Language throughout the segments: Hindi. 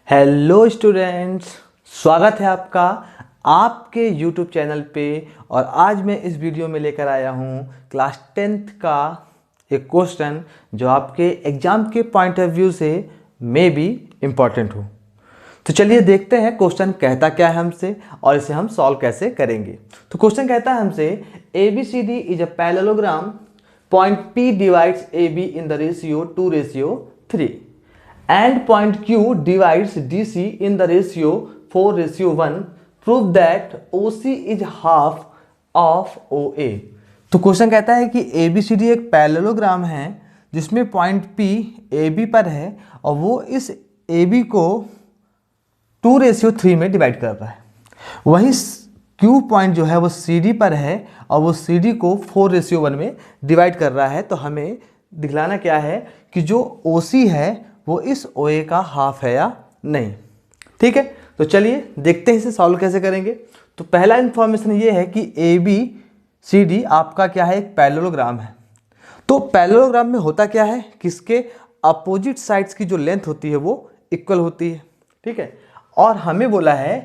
हेलो स्टूडेंट्स, स्वागत है आपका आपके यूट्यूब चैनल पे। और आज मैं इस वीडियो में लेकर आया हूँ क्लास 10th का एक क्वेश्चन जो आपके एग्ज़ाम के पॉइंट ऑफ व्यू से मे बी इम्पॉर्टेंट हो। तो चलिए देखते हैं क्वेश्चन कहता क्या है हमसे और इसे हम सॉल्व कैसे करेंगे। तो क्वेश्चन कहता है हमसे ABCD is a parallelogram, point P divides AB in the ratio 2:3 and point Q divides DC in the ratio 4:1. Prove that OC is half of OA. तो क्वेश्चन कहता है कि ABCD एक पैरेललोग्राम है जिसमें पॉइंट P AB पर है और वो इस AB को 2:3 में डिवाइड कर रहा है। वहीं Q पॉइंट जो है वो CD पर है और वो CD को 4:1 में डिवाइड कर रहा है। तो हमें दिखलाना क्या है कि जो OC है वो इस OA का हाफ है या नहीं। ठीक है, तो चलिए देखते हैं इसे सॉल्व कैसे करेंगे। तो पहला इंफॉर्मेशन ये है कि ABCD आपका क्या है, एक पैरेललोग्राम है। तो पैरेललोग्राम में होता क्या है कि इसके अपोजिट साइड्स की जो लेंथ होती है वो इक्वल होती है। ठीक है, और हमें बोला है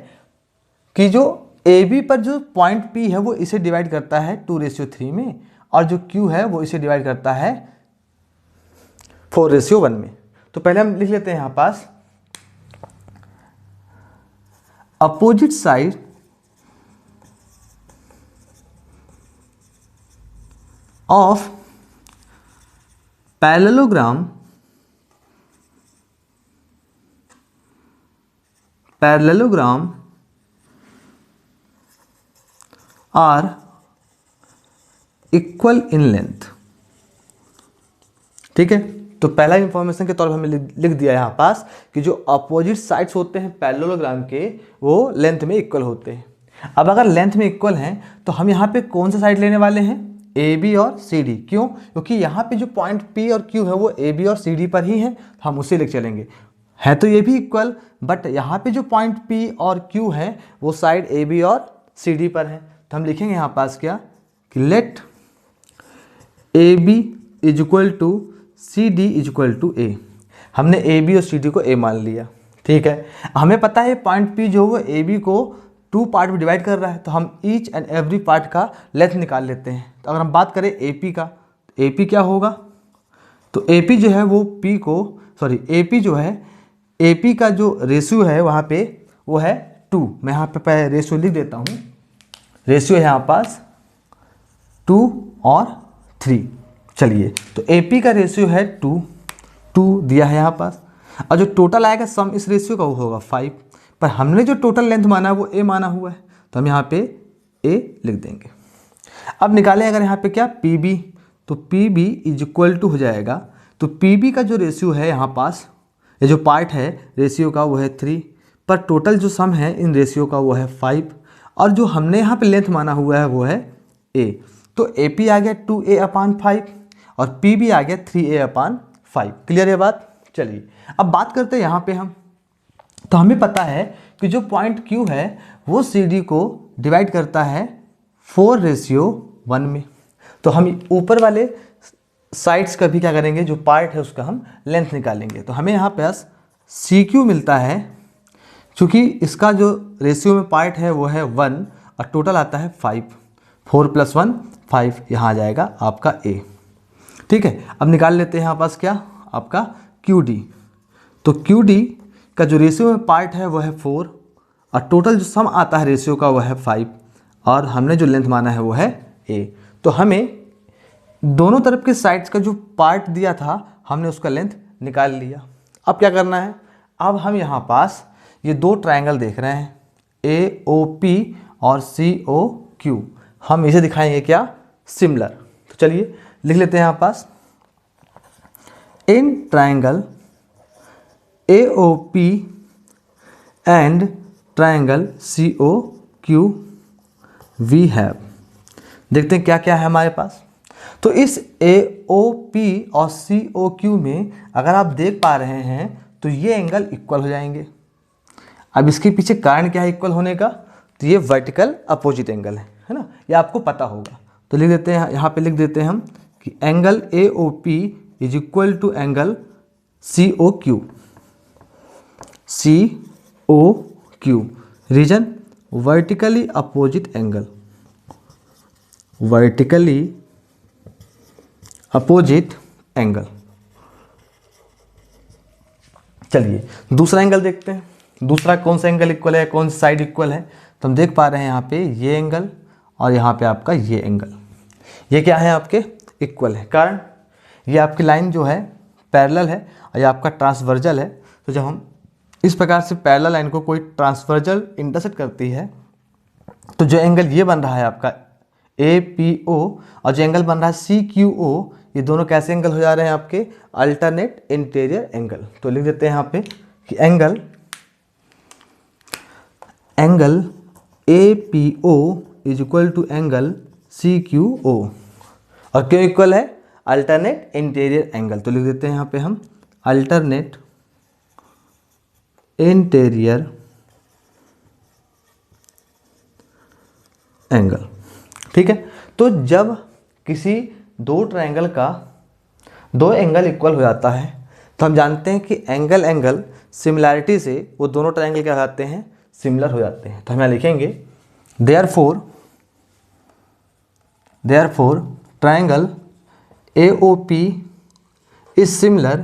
कि जो AB पर जो पॉइंट P है वो इसे डिवाइड करता है 2:3 में और जो Q है वो इसे डिवाइड करता है 4:1 में। तो पहले हम लिख लेते हैं यहां पास opposite side of parallelogram are equal in length. ठीक है, तो पहला इंफॉर्मेशन के तौर पर हमें लिख दिया यहाँ पास कि जो अपोजिट साइड्स होते हैं पैरेललोग्राम के वो लेंथ में इक्वल होते हैं। अब अगर लेंथ में इक्वल हैं तो हम यहाँ पे कौन सा साइड लेने वाले हैं, AB और CD। क्यों? क्योंकि यहाँ पे जो पॉइंट P और Q है वो AB और CD पर ही है, तो हम उसे लेकर चलेंगे। है तो ये भी इक्वल, बट यहाँ पे जो पॉइंट P और Q है वो साइड AB और CD पर है। तो हम लिखेंगे यहाँ पास क्या कि let AB is equal to CD is equal to A। हमने AB और CD को A मान लिया। ठीक है, हमें पता है पॉइंट P जो वो AB को 2 पार्ट में डिवाइड कर रहा है, तो हम ईच एंड एवरी पार्ट का लेंथ निकाल लेते हैं। तो अगर हम बात करें AP का, तो AP क्या होगा, तो AP जो है वो AP जो है AP का जो रेशियो है वहाँ पे वो है 2। मैं यहाँ पे रेशियो लिख देता हूँ। रेशियो है यहाँ पास 2 और 3। चलिए, तो AP का रेशियो है 2 दिया है यहाँ पास, और जो टोटल आएगा सम इस रेशियो का वो होगा 5। पर हमने जो टोटल लेंथ माना है वो A माना हुआ है, तो हम यहाँ पे A लिख देंगे। अब निकालें अगर यहाँ पे क्या PB, तो PB इज इक्वल टू हो जाएगा, तो PB का जो रेशियो है यहाँ पास, ये जो पार्ट है रेशियो का वो है 3, पर टोटल जो सम है इन रेशियो का वो है 5, और जो हमने यहाँ पे लेंथ माना हुआ है वो है A। तो AP आ गया 2A/5 और PB आ गया 3A/5। क्लियर है बात? चलिए अब बात करते हैं यहाँ पे हम। तो हमें पता है कि जो पॉइंट Q है वो CD को डिवाइड करता है 4:1 में। तो हम ऊपर वाले साइड्स का भी क्या करेंगे, जो पार्ट है उसका हम लेंथ निकालेंगे। तो हमें यहाँ पास CQ मिलता है, क्योंकि इसका जो रेशियो में पार्ट है वो है 1 और टोटल आता है 5। 4 + 1 5, यहाँ आ जाएगा आपका A। ठीक है, अब निकाल लेते हैं यहाँ पास क्या आपका QD। तो QD का जो रेशियो में पार्ट है वो है 4 और टोटल जो सम आता है रेशियो का वो है 5, और हमने जो लेंथ माना है वो है A। तो हमें दोनों तरफ के साइड्स का जो पार्ट दिया था हमने उसका लेंथ निकाल लिया। अब क्या करना है, अब हम यहाँ पास ये 2 ट्रायंगल देख रहे हैं AOP और COQ, हम इसे दिखाएंगे क्या सिमिलर। तो चलिए लिख लेते हैं यहाँ पास in triangle AOP and triangle COQ we have. देखते हैं क्या क्या है हमारे पास। तो इस AOP और COQ में अगर आप देख पा रहे हैं तो ये एंगल इक्वल हो जाएंगे। अब इसके पीछे कारण क्या है इक्वल होने का, तो ये वर्टिकल अपोजिट एंगल है ना, ये आपको पता होगा। तो लिख देते हैं यहाँ पे, लिख देते हैं हम कि angle AOP is equal to angle COQ। COQ। Reason vertically opposite angle, vertically opposite angle. चलिए दूसरा एंगल देखते हैं, दूसरा कौन सा एंगल इक्वल है, कौन सी साइड इक्वल है। तो हम देख पा रहे हैं यहाँ पे ये एंगल और यहाँ पे आपका ये एंगल, ये क्या है आपके इक्वल है। कारण ये आपकी लाइन जो है पैरेलल है और ये आपका ट्रांसवर्जल है। तो जब हम इस प्रकार से पैरेलल लाइन को कोई ट्रांसवर्जल इंटरसेक्ट करती है तो जो एंगल ये बन रहा है आपका APO और जो एंगल बन रहा है CQO, ये दोनों कैसे एंगल हो जा रहे हैं आपके अल्टरनेट इंटीरियर एंगल। तो लिख देते हैं यहाँ पे कि angle APO is equal to angle CQO। और क्यों इक्वल है, अल्टरनेट इंटीरियर एंगल। तो लिख देते हैं यहाँ पे हम अल्टरनेट इंटीरियर एंगल। ठीक है, तो जब किसी दो ट्रायंगल का दो एंगल इक्वल हो जाता है तो हम जानते हैं कि एंगल सिमिलैरिटी से वो दोनों ट्रायंगल क्या हो जाते हैं, सिमिलर हो जाते हैं। तो हम यहाँ लिखेंगे therefore triangle AOP is similar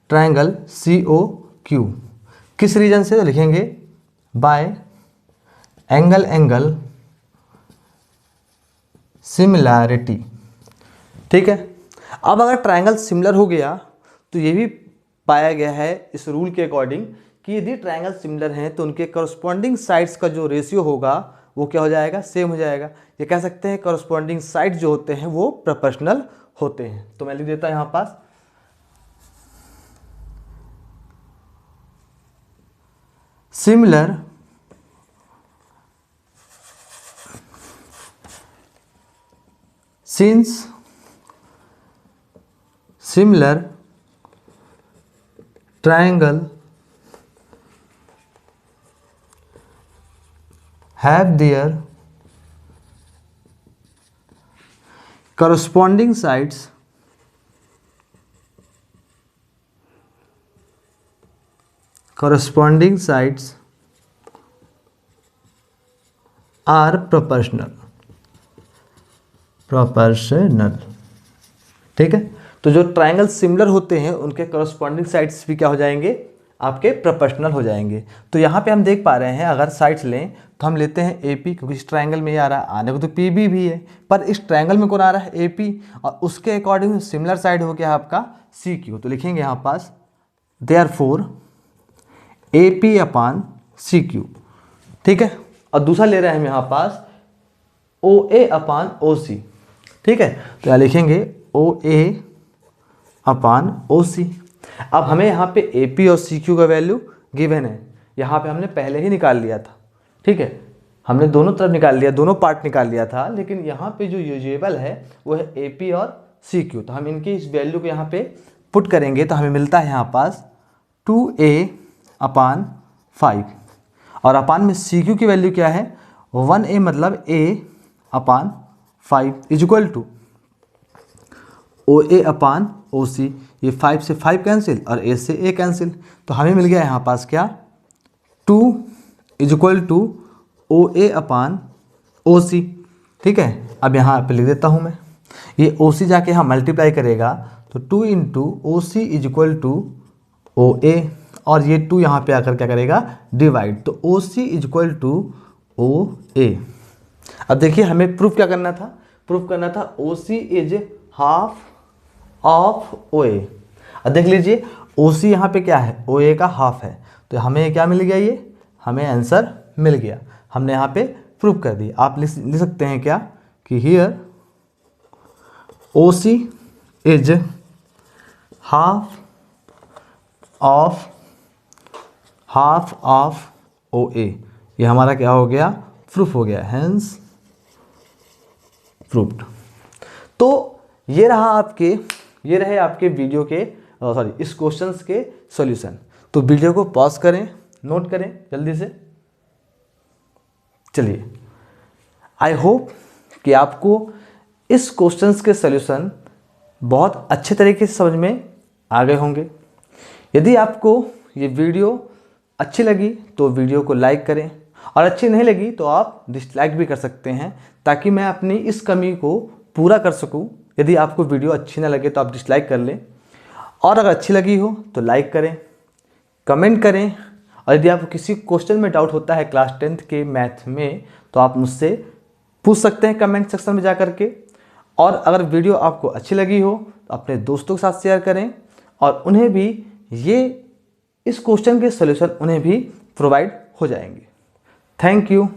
triangle COQ। किस रीजन से, तो लिखेंगे बाय एंगल सिमिलैरिटी। ठीक है, अब अगर ट्रायंगल सिमिलर हो गया तो ये भी पाया गया है इस रूल के अकॉर्डिंग कि यदि ट्रायंगल सिमिलर हैं तो उनके करस्पॉन्डिंग साइड्स का जो रेशियो होगा वो क्या हो जाएगा, सेम हो जाएगा। ये कह सकते हैं करस्पॉन्डिंग साइड जो होते हैं वो प्रोपोर्शनल होते हैं। तो मैं लिख देता हूं यहां पास similar since similar triangle have their corresponding sides are proportional। ठीक है, तो जो ट्रायंगल सिमिलर होते हैं उनके करस्पॉन्डिंग साइड्स भी क्या हो जाएंगे, आपके प्रोपोर्शनल हो जाएंगे। तो यहाँ पे हम देख पा रहे हैं अगर साइड्स लें तो हम लेते हैं AP, क्योंकि इस ट्रायंगल में ये आ रहा है, आने को तो PB भी है, पर इस ट्रायंगल में कौन आ रहा है, AP, और उसके अकॉर्डिंग सिमिलर साइड हो गया आपका CQ। तो लिखेंगे यहाँ पास देयरफॉर AP अपॉन CQ। ठीक है, और दूसरा ले रहे हैं हम यहाँ पास OA अपॉन OC। ठीक है, तो यहाँ लिखेंगे OA अपॉन OC। अब हमें यहाँ पे AP और CQ का वैल्यू गिवन है, यहाँ पे हमने पहले ही निकाल लिया था। ठीक है, हमने दोनों तरफ निकाल लिया, दोनों पार्ट निकाल लिया था, लेकिन यहाँ पे जो यूजेबल है वो है AP और CQ। तो हम इनकी इस वैल्यू को यहाँ पे पुट करेंगे तो हमें मिलता है यहाँ पास 2A अपॉन 5, और अपान में CQ की वैल्यू क्या है, 1A मतलब A upon 5 is equal to OA upon OC। ये 5 से 5 कैंसिल और A से A कैंसिल, तो हमें मिल गया यहाँ पास क्या, 2 is equal to OA upon OC। ठीक है, अब यहाँ पे लिख देता हूँ मैं, ये OC जाके यहाँ मल्टीप्लाई करेगा तो 2 into OC is equal to OA, और ये 2 यहाँ पे आकर क्या करेगा, डिवाइड, तो OC is equal to OA। अब देखिए हमें प्रूफ क्या करना था, प्रूफ करना था OC is half of OA। अब देख लीजिए OC यहाँ पे क्या है, OA का हाफ है, तो हमें क्या मिल गया, ये हमें आंसर मिल गया, हमने यहाँ पे प्रूफ कर दिया। आप लिख सकते हैं क्या कि here OC is half of OA। ये हमारा क्या हो गया, प्रूफ हो गया, हेंस प्रूफ्ड। तो ये रहे आपके वीडियो के इस क्वेश्चंस के सॉल्यूशन। तो वीडियो को पॉज करें, नोट करें जल्दी से। चलिए, आई होप कि आपको इस क्वेश्चंस के सॉल्यूशन बहुत अच्छे तरीके से समझ में आ गए होंगे। यदि आपको ये वीडियो अच्छी लगी तो वीडियो को लाइक करें, और अच्छी नहीं लगी तो आप डिसलाइक भी कर सकते हैं, ताकि मैं अपनी इस कमी को पूरा कर सकूं। यदि आपको वीडियो अच्छी ना लगे तो आप डिसलाइक कर लें, और अगर अच्छी लगी हो तो लाइक करें, कमेंट करें। और यदि आपको किसी क्वेश्चन में डाउट होता है क्लास 10th के मैथ में, तो आप मुझसे पूछ सकते हैं कमेंट सेक्शन में जा कर के। और अगर वीडियो आपको अच्छी लगी हो तो अपने दोस्तों के साथ शेयर करें, और उन्हें भी इस क्वेश्चन के सॉल्यूशन उन्हें भी प्रोवाइड हो जाएंगे। Thank you.